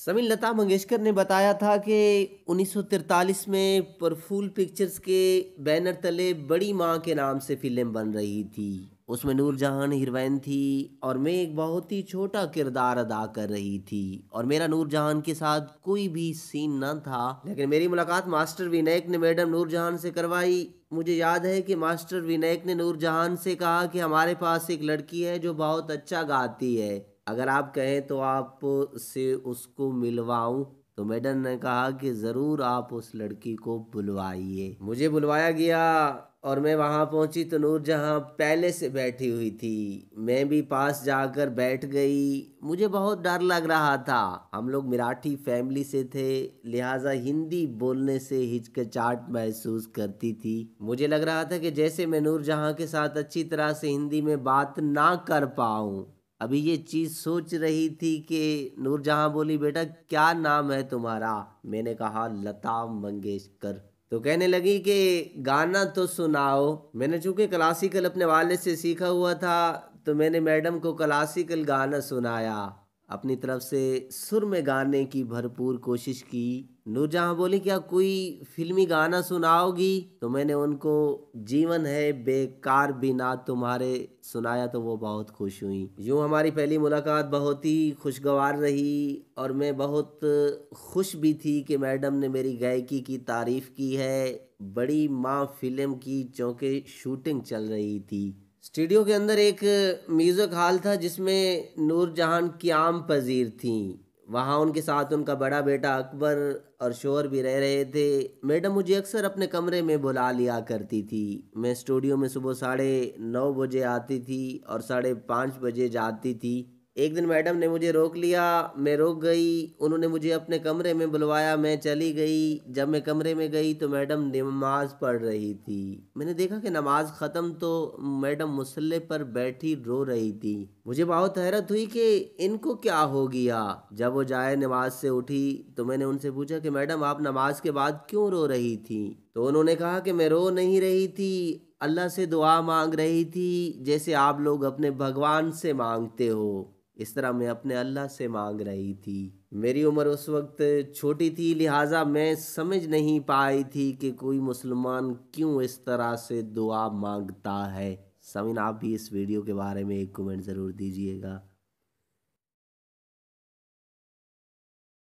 समीर, लता मंगेशकर ने बताया था कि 1943 में परफूल पिक्चर्स के बैनर तले बड़ी माँ के नाम से फिल्म बन रही थी। उसमें नूरजहान हीरोइन थी और मैं एक बहुत ही छोटा किरदार अदा कर रही थी और मेरा नूरजहान के साथ कोई भी सीन न था। लेकिन मेरी मुलाकात मास्टर विनायक ने मैडम नूरजहान से करवाई। मुझे याद है कि मास्टर विनायक ने नूरजहान से कहा कि हमारे पास एक लड़की है जो बहुत अच्छा गाती है, अगर आप कहें तो आप से उसको मिलवाऊं। तो मैडम ने कहा कि ज़रूर, आप उस लड़की को बुलवाइए। मुझे बुलवाया गया और मैं वहाँ पहुँची तो नूरजहाँ पहले से बैठी हुई थी। मैं भी पास जाकर बैठ गई। मुझे बहुत डर लग रहा था। हम लोग मराठी फैमिली से थे, लिहाजा हिंदी बोलने से हिचकिचाहट महसूस करती थी। मुझे लग रहा था कि जैसे मैं नूरजहाँ के साथ अच्छी तरह से हिंदी में बात ना कर पाऊँ। अभी ये चीज सोच रही थी कि नूरजहां बोली, बेटा क्या नाम है तुम्हारा? मैंने कहा लता मंगेशकर। तो कहने लगी कि गाना तो सुनाओ। मैंने चूंकि क्लासिकल अपने वाले से सीखा हुआ था तो मैंने मैडम को क्लासिकल गाना सुनाया। अपनी तरफ से सुर में गाने की भरपूर कोशिश की। नूरजहां बोली, क्या कोई फिल्मी गाना सुनाओगी? तो मैंने उनको जीवन है बेकार बिना तुम्हारे सुनाया तो वो बहुत खुश हुई। यूं हमारी पहली मुलाकात बहुत ही खुशगवार रही और मैं बहुत खुश भी थी कि मैडम ने मेरी गायकी की तारीफ की है। बड़ी माँ फिल्म की चूंकि शूटिंग चल रही थी। स्टूडियो के अंदर एक म्यूजिक हॉल था जिसमें नूरजहान क़याम पजीर थी। वहाँ उनके साथ उनका बड़ा बेटा अकबर और शोहर भी रह रहे थे। मैडम मुझे अक्सर अपने कमरे में बुला लिया करती थी। मैं स्टूडियो में सुबह 9:30 बजे आती थी और 5:30 बजे जाती थी। एक दिन मैडम ने मुझे रोक लिया, मैं रुक गई। उन्होंने मुझे अपने कमरे में बुलवाया, मैं चली गई। जब मैं कमरे में गई तो मैडम नमाज पढ़ रही थी। मैंने देखा कि नमाज ख़त्म तो मैडम मुसल्ले पर बैठी रो रही थी। मुझे बहुत हैरत हुई कि इनको क्या हो गया। जब वो जाए नमाज से उठी तो मैंने उनसे पूछा कि मैडम आप नमाज के बाद क्यों रो रही थी? तो उन्होंने कहा कि मैं रो नहीं रही थी, अल्लाह से दुआ मांग रही थी, जैसे आप लोग अपने भगवान से मांगते हो इस तरह मैं अपने अल्लाह से मांग रही थी। मेरी उम्र उस वक्त छोटी थी, लिहाजा मैं समझ नहीं पाई थी कि कोई मुसलमान क्यों इस तरह से दुआ मांगता है। समीन, आप भी इस वीडियो के बारे में एक कमेंट ज़रूर दीजिएगा।